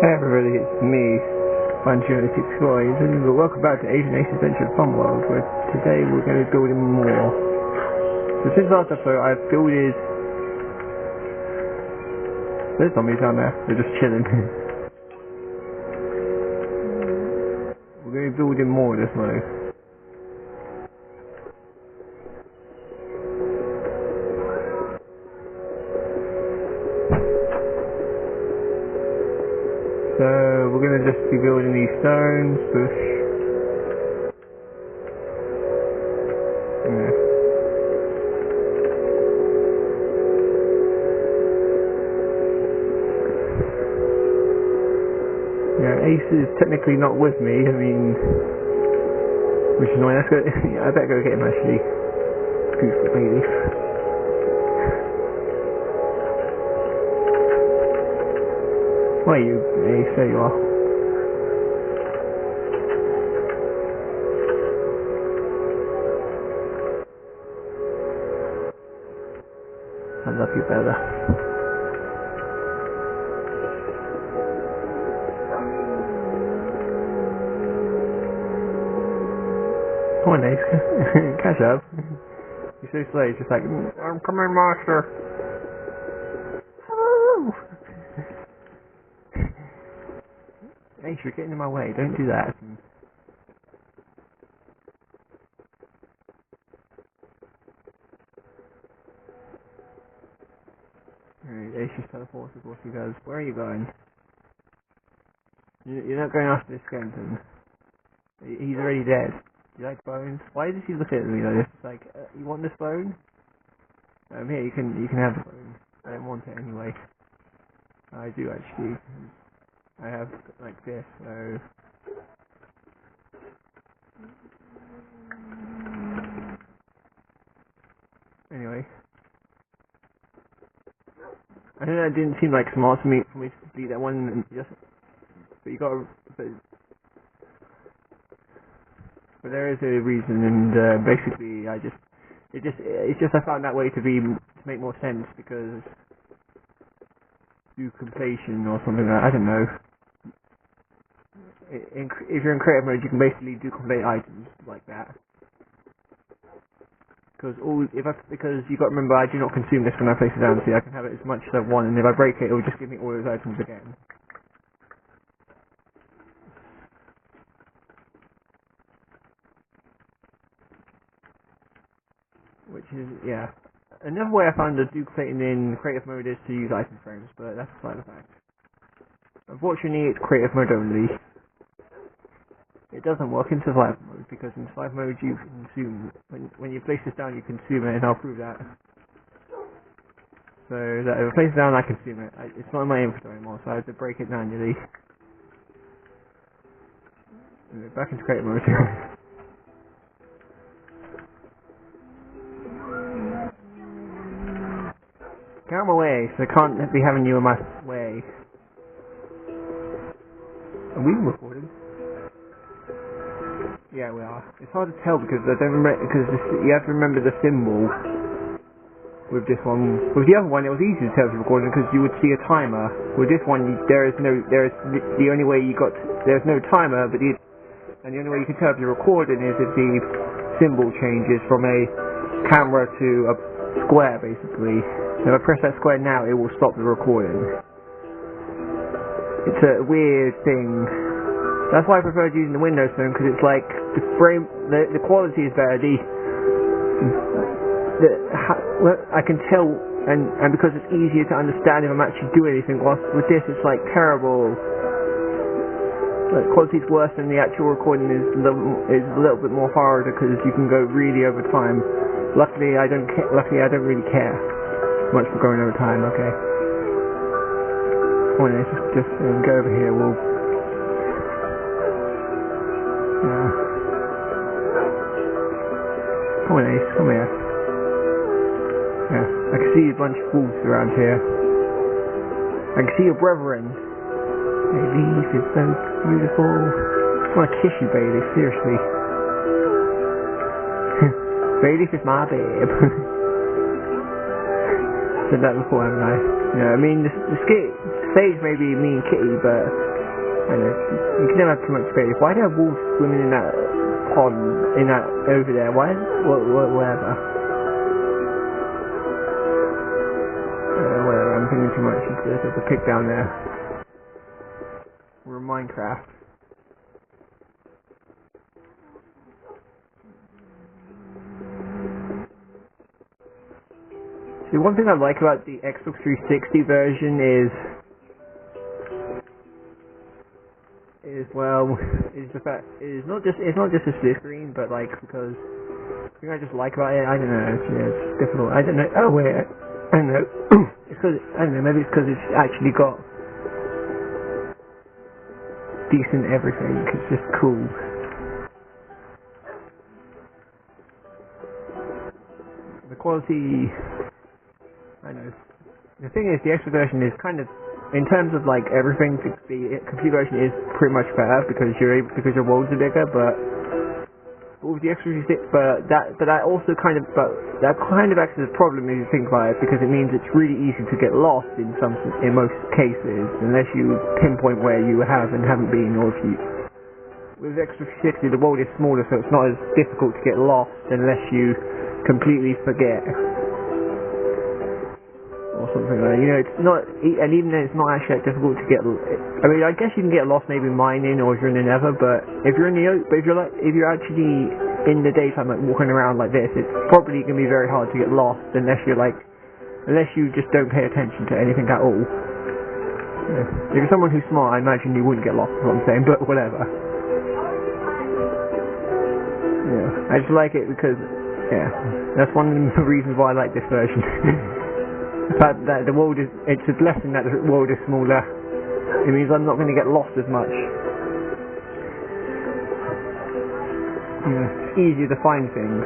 Hey everybody, it's me, Adrian and Aces Adventures. Welcome back to Adrian and Aces Adventures Fun World, where today we're going to be building more. So since last episode, I've builded... There's zombies down there, they're just chilling. We're going to be building more this mode. So we're going to just be building these stones, bush. Yeah. Yeah, Ace is technically not with me, I mean, which is annoying. Let's go, I better go get him actually. Goose the baby. Where are you, Ace? There you are. I love you better. Come on, Ace. Catch up. You're so slow, it's just like, I'm coming, master. Hello! Ace, you're getting in my way, don't do that. Alright, Ace just teleported, what he does. Where are you going? You're not going after this skeleton. He's already dead. You like bones? Why does he look at me like this? It's like, you want this bone? Here, you can have the bone. I don't want it anyway. I do actually. I have like this, so... Anyway. I know that didn't seem like smart for me to delete that one and just... But you gotta... But there is a reason, and basically it's just I found that way to make more sense, because do completion or something like that, I don't know. If you're in creative mode, you can basically do complete items like that. Because you got to remember, I do not consume this when I place it down, so I can have it as much as I want, and if I break it, it will just give me all those items again. Which is, yeah. Another way I found to duplicate in creative mode is to use item frames, but that's a side effect. Unfortunately, it's creative mode only. It doesn't work in survival mode, because in survival mode you consume, when you place this down you consume it, and I'll prove that. So, that if I place it down I consume it. It's not in my inventory anymore, so I have to break it manually. Back into creative mode. Get out of my way, so I can't be having you in my way. Are we recording? Yeah, we are. It's hard to tell because I don't remember, you have to remember the symbol with this one. With the other one, it was easy to tell if you're recording because you would see a timer. With this one, there's no timer, but and the only way you can tell if you're recording is if the symbol changes from a camera to a square, basically. If I press that square now, it will stop the recording. It's a weird thing. That's why I preferred using the Windows phone, because it's like the quality is better. I can tell, and because it's easier to understand if I'm actually doing anything. Whilst with this, it's like terrible. The quality's worse, and the actual recording is a little bit more harder because you can go really over time. Luckily, I don't really care much for going over time. Okay. Come on, let's just go over here. We'll. Yeah. Come on, Ace. Come here. Yeah. I can see a bunch of wolves around here. I can see your brethren. Baby, is so beautiful. I want to kiss you, Bailey. Seriously. Bailey is my babe. Said that before, haven't I? Yeah, I mean, the stage may be me and Kitty, but I know, you can never have too much space. Why do I have wolves swimming in that pond, in that, over there? Why, whatever. Whatever, I'm thinking too much. There's a pig down there. We're in Minecraft. See, one thing I like about the Xbox 360 version is the fact it's not just a split screen, but like, because the thing I just like about it, I don't know, it's difficult. I don't know. Oh wait, I don't know. It's because I don't know. Maybe it's because it's actually got decent everything. It's just cool. The quality, I know. The thing is, the extra version is kind of, in terms of like everything, the complete version is pretty much better because your worlds are bigger. But with the extra, that kind of acts as a problem if you think about it, because it means it's really easy to get lost in most cases unless you pinpoint where you have and haven't been, or if you. With Extra 360, the world is smaller, so it's not as difficult to get lost unless you completely forget. Or something like that. You know, it's not, and even then it's not actually that difficult to get. I mean, I guess you can get lost maybe mining or if you're in the Nether, but if you're actually in the daytime, like walking around like this, it's probably gonna be very hard to get lost unless you just don't pay attention to anything at all. Yeah. If you're someone who's smart, I imagine you wouldn't get lost. Is what I'm saying, but whatever. Yeah, I just like it because, yeah, that's one of the reasons why I like this version. The fact that the world it's a blessing that the world is smaller. It means I'm not going to get lost as much. Yeah, it's easier to find things.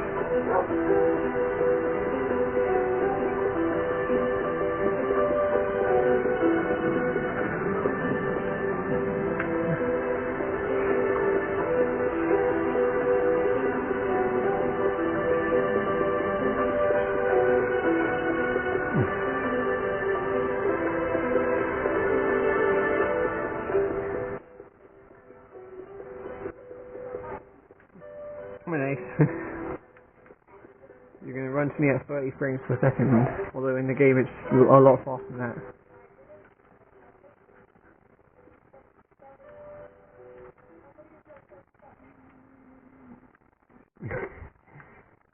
I'm an ace. You're going to run to me at 30 frames per second, although in the game it's a lot faster than that.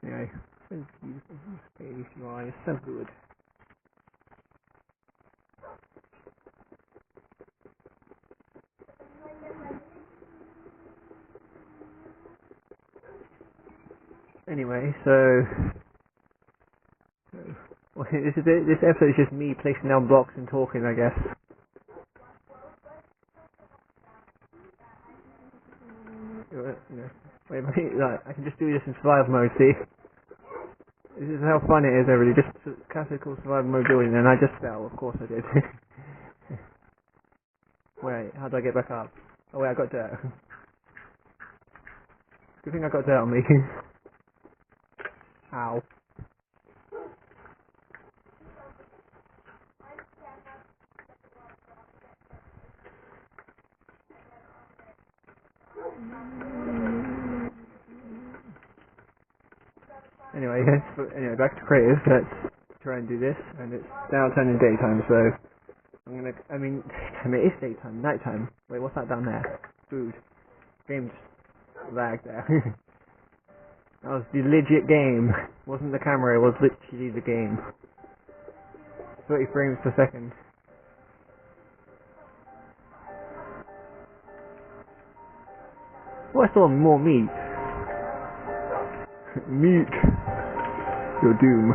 Anyway, so beautiful space you are, you're so good. Anyway, well, this episode is just me placing down blocks and talking, I guess. Wait, like, I can just do this in survival mode, see? This is how fun it is, everybody. Just classical survival mode building, and I just fell, of course I did. Wait, how do I get back up? Oh wait, I got dirt. Good thing I got dirt on me. Ow. Anyway, back to creative. Let's try and do this, and it's now turning daytime, so it is daytime, nighttime. Wait, what's that down there? Food. Game just lagged there. That was the legit game. It wasn't the camera, it was literally the game. 30 frames per second. Oh, I saw more meat. Meat. Your doom.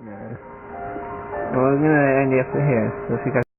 No. Well, I'm gonna end the episode here. So see you guys.